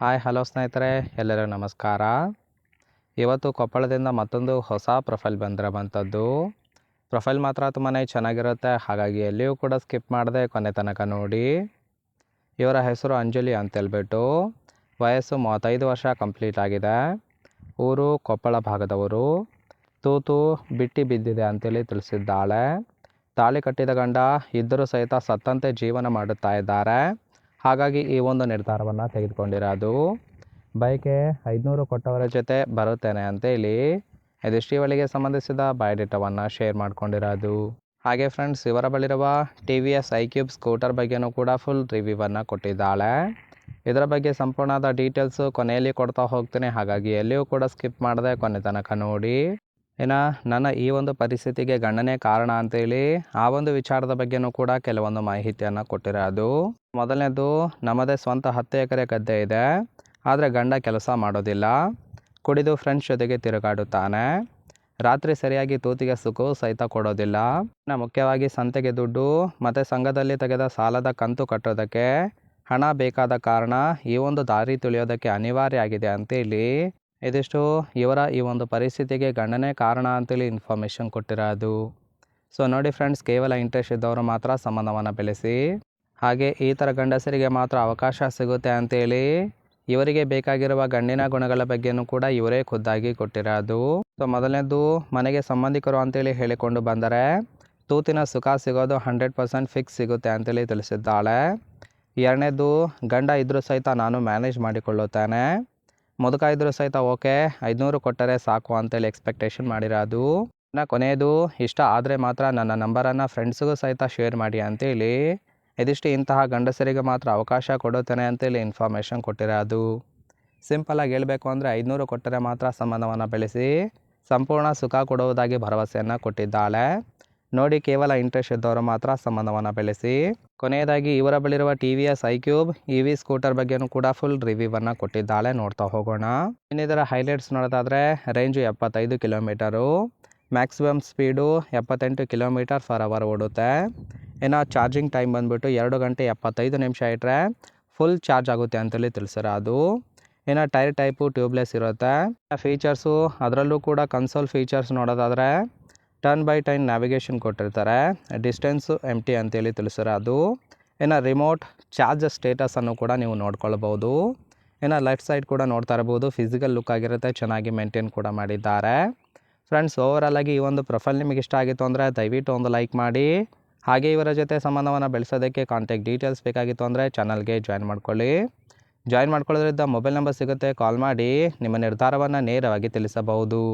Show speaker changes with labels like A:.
A: Hi hello ಸ್ನೇಹಿತರೆ, ಎಲ್ಲರಿಗೂ ನಮಸ್ಕಾರ. ಇವತ್ತು ಕೊಪ್ಪಳದಿಂದ ಮತ್ತೊಂದು ಹೊಸ ಪ್ರೊಫೈಲ್ ಬಂದಿರೋವಂಥದ್ದು. ಪ್ರೊಫೈಲ್ ಮಾತ್ರ ತುಂಬಾ ಚೆನ್ನಾಗಿರುತ್ತೆ, ಹಾಗಾಗಿ ಎಲ್ಲಿಯೂ ಕೂಡ ಸ್ಕಿಪ್ ಮಾಡದೆ ಕೊನೆ ತನಕ ನೋಡಿ. ಇವರ ಹೆಸರು ಅಂಜಲಿ ಅಂತೇಳ್ಬಿಟ್ಟು, ವಯಸ್ಸು 35 ವರ್ಷ ಕಂಪ್ಲೀಟ್ ಆಗಿದೆ. ಊರು ಕೊಪ್ಪಳ ಭಾಗದವರು. ತೂತು ಬಿಟ್ಟು ಬಿದ್ದಿದೆ ಅಂತೇಳಿ ತಿಳಿಸಿದ್ದಾಳೆ. ತಾಳಿ ಕಟ್ಟಿದ ಗಂಡ ಇದ್ದರೂ ಸಹಿತ ಸತ್ತಂತೆ ಜೀವನ ಮಾಡುತ್ತಾ ಇದ್ದಾರೆ. ಹಾಗಾಗಿ ಈ ಒಂದು ನಿರ್ಧಾರವನ್ನು ತೆಗೆದುಕೊಂಡಿರೋದು. ಬೈಕೆ 500 ಕೊಟ್ಟವರ ಜೊತೆ ಬರುತ್ತೇನೆ ಅಂತೇಳಿ ಇದಿಷ್ಟು ಇವಳಿಗೆ ಸಂಬಂಧಿಸಿದ ಬಯೋಡೇಟಾವನ್ನು ಶೇರ್ ಮಾಡ್ಕೊಂಡಿರೋದು. ಹಾಗೆ ಫ್ರೆಂಡ್ಸ್, ಇವರ ಬಳಿರುವ TVS iQube ಸ್ಕೂಟರ್ ಬಗ್ಗೆನೂ ಕೂಡ ಫುಲ್ ರಿವ್ಯೂವನ್ನು ಕೊಟ್ಟಿದ್ದಾಳೆ. ಇದರ ಬಗ್ಗೆ ಸಂಪೂರ್ಣವಾದ ಡೀಟೇಲ್ಸು ಕೊನೆಯಲ್ಲಿ ಕೊಡ್ತಾ ಹೋಗ್ತೀನಿ, ಹಾಗಾಗಿ ಎಲ್ಲಿಯೂ ಕೂಡ ಸ್ಕಿಪ್ ಮಾಡದೆ ಕೊನೆ ತನಕ ನೋಡಿ. ಇನ್ನು ನನ್ನ ಈ ಒಂದು ಪರಿಸ್ಥಿತಿಗೆ ಗಂಡನೇ ಕಾರಣ ಅಂತೇಳಿ ಆ ಒಂದು ವಿಚಾರದ ಬಗ್ಗೆನೂ ಕೂಡ ಕೆಲವೊಂದು ಮಾಹಿತಿಯನ್ನು ಕೊಟ್ಟಿರೋದು. ಮೊದಲನೇದು, ನಮ್ಮದೇ ಸ್ವಂತ 10 ಎಕರೆ ಗದ್ದೆ ಇದೆ, ಆದರೆ ಗಂಡ ಕೆಲಸ ಮಾಡೋದಿಲ್ಲ. ಕುಡಿದು ಫ್ರೆಂಡ್ಸ್ ಜೊತೆಗೆ ತಿರುಗಾಡುತ್ತಾನೆ. ರಾತ್ರಿ ಸರಿಯಾಗಿ ತೂತಿಗೆ ಸುಖವೂ ಸಹಿತ ಕೊಡೋದಿಲ್ಲ. ಇನ್ನು ಮುಖ್ಯವಾಗಿ ಸಂತೆಗೆ ದುಡ್ಡು ಮತ್ತು ಸಂಘದಲ್ಲಿ ತೆಗೆದ ಸಾಲದ ಕಂತು ಕಟ್ಟೋದಕ್ಕೆ ಹಣ ಬೇಕಾದ ಕಾರಣ ಈ ಒಂದು ದಾರಿ ತುಳಿಯೋದಕ್ಕೆ ಅನಿವಾರ್ಯ ಆಗಿದೆ ಅಂತೇಳಿ ಇದಿಷ್ಟು ಇವರ ಈ ಒಂದು ಪರಿಸ್ಥಿತಿಗೆ ಗಂಡನೇ ಕಾರಣ ಅಂತೇಳಿ ಇನ್ಫಾರ್ಮೇಷನ್ ಕೊಟ್ಟಿರೋದು. ಸೊ ನೋಡಿ ಫ್ರೆಂಡ್ಸ್, ಕೇವಲ ಇಂಟ್ರೆಸ್ಟ್ ಇದ್ದವರು ಮಾತ್ರ ಸಂಬಂಧವನ್ನು ಬೆಳೆಸಿ. ಹಾಗೆ ಈ ಥರ ಗಂಡಸರಿಗೆ ಮಾತ್ರ ಅವಕಾಶ ಸಿಗುತ್ತೆ ಅಂತೇಳಿ ಇವರಿಗೆ ಬೇಕಾಗಿರುವ ಗಂಡಿನ ಗುಣಗಳ ಬಗ್ಗೆನೂ ಕೂಡ ಇವರೇ ಖುದ್ದಾಗಿ ಕೊಟ್ಟಿರೋದು. ಸೊ ಮೊದಲನೇದು, ಮನೆಗೆ ಸಂಬಂಧಿಕರು ಅಂತೇಳಿ ಹೇಳಿಕೊಂಡು ಬಂದರೆ ತೂತಿನ ಸುಖ ಸಿಗೋದು 100% ಫಿಕ್ಸ್ ಸಿಗುತ್ತೆ ಅಂತೇಳಿ ತಿಳಿಸಿದ್ದಾಳೆ. ಎರಡನೇದು, ಗಂಡ ಇದ್ದರೂ ಸಹಿತ ನಾನು ಮ್ಯಾನೇಜ್ ಮಾಡಿಕೊಳ್ಳುತ್ತೇನೆ. ಮುದುಕ ಇದ್ದರೂ ಸಹಿತ ಓಕೆ, 500 ಕೊಟ್ಟರೆ ಸಾಕು ಅಂತೇಳಿ ಎಕ್ಸ್ಪೆಕ್ಟೇಷನ್ ಮಾಡಿರೋದು. ಇನ್ನು ಕೊನೆಯದು, ಇಷ್ಟ ಆದರೆ ಮಾತ್ರ ನನ್ನ ನಂಬರನ್ನು ಫ್ರೆಂಡ್ಸಿಗೂ ಸಹಿತ ಶೇರ್ ಮಾಡಿ ಅಂತೇಳಿ ಇದಿಷ್ಟು ಇಂತಹ ಗಂಡಸರಿಗೆ ಮಾತ್ರ ಅವಕಾಶ ಕೊಡುತ್ತೇನೆ ಅಂತೇಳಿ ಇನ್ಫಾರ್ಮೇಷನ್ ಕೊಟ್ಟಿರೋದು. ಸಿಂಪಲಾಗಿ ಹೇಳಬೇಕು ಅಂದರೆ 500 ಕೊಟ್ಟರೆ ಮಾತ್ರ ಸಂಬಂಧವನ್ನು ಬೆಳೆಸಿ ಸಂಪೂರ್ಣ ಸುಖ ಕೊಡುವುದಾಗಿ ಭರವಸೆಯನ್ನು ಕೊಟ್ಟಿದ್ದಾಳೆ. ನೋಡಿ, ಕೇವಲ ಇಂಟ್ರೆಸ್ಟ್ ಇದ್ದವರು ಮಾತ್ರ ಸಂಬಂಧವನ್ನು ಬೆಳೆಸಿ. ಕೊನೆಯದಾಗಿ ಇವರ ಬಳಿರುವ TVS iQube EV ಸ್ಕೂಟರ್ ಬಗ್ಗೆನೂ ಕೂಡ ಫುಲ್ ರಿವ್ಯೂವನ್ನು ಕೊಟ್ಟಿದ್ದಾಳೆ. ನೋಡ್ತಾ ಹೋಗೋಣ. ಇನ್ನಿದರ ಹೈಲೈಟ್ಸ್ ನೋಡೋದಾದರೆ range 75 kilometre, maximum speed 78 km/h ಓಡುತ್ತೆ. ಇನ್ನು ಚಾರ್ಜಿಂಗ್ ಟೈಮ್ ಬಂದುಬಿಟ್ಟು 2 ಗಂಟೆ 75 ನಿಮಿಷ ಇಟ್ಟರೆ ಫುಲ್ ಚಾರ್ಜ್ ಆಗುತ್ತೆ ಅಂತೇಳಿ ತಿಳಿಸಿರೋದು. ಇನ್ನು ಟೈರ್ ಟೈಪು ಟ್ಯೂಬ್ಲೆಸ್ ಇರುತ್ತೆ. ಫೀಚರ್ಸು ಅದರಲ್ಲೂ ಕೂಡ ಕನ್ಸೋಲ್ ಫೀಚರ್ಸ್ ನೋಡೋದಾದರೆ ಟರ್ನ್ ಬೈ ಟರ್ನ್ ನ್ಯಾವಿಗೇಷನ್ ಕೊಟ್ಟಿರ್ತಾರೆ. ಡಿಸ್ಟೆನ್ಸು ಎಂಟಿ ಅಂತೇಳಿ ತಿಳಿಸಿರೋದು. ಇನ್ನು ರಿಮೋಟ್ ಚಾರ್ಜ್ ಸ್ಟೇಟಸನ್ನು ಕೂಡ ನೀವು ನೋಡ್ಕೊಳ್ಬೋದು. ಇನ್ನು ಲೆಫ್ಟ್ ಸೈಡ್ ಕೂಡ ನೋಡ್ತಾ ಇರ್ಬೋದು, ಫಿಸಿಕಲ್ ಲುಕ್ ಆಗಿರುತ್ತೆ, ಚೆನ್ನಾಗಿ ಮೇಂಟೈನ್ ಕೂಡ ಮಾಡಿದ್ದಾರೆ. ಫ್ರೆಂಡ್ಸ್, ಓವರಾಲ್ ಆಗಿ ಈ ಒಂದು ಪ್ರೊಫೈಲ್ ನಿಮಗೆ ಇಷ್ಟ ಆಗಿತ್ತು ಅಂದರೆ ದಯವಿಟ್ಟು ಒಂದು ಲೈಕ್ ಮಾಡಿ. ಹಾಗೆ ಇವರ ಜೊತೆ ಸಂಬಂಧವನ್ನು ಬೆಳೆಸೋದಕ್ಕೆ ಕಾಂಟ್ಯಾಕ್ಟ್ ಡೀಟೇಲ್ಸ್ ಬೇಕಾಗಿತ್ತು ಅಂದರೆ ಚಾನಲ್ಗೆ ಜಾಯ್ನ್ ಮಾಡ್ಕೊಳ್ಳಿ. ಜಾಯ್ನ್ ಮಾಡ್ಕೊಳ್ಳೋದ್ರಿಂದ ಮೊಬೈಲ್ ನಂಬರ್ ಸಿಗುತ್ತೆ, ಕಾಲ್ ಮಾಡಿ ನಿಮ್ಮ ನಿರ್ಧಾರವನ್ನು ನೇರವಾಗಿ ತಿಳಿಸಬಹುದು.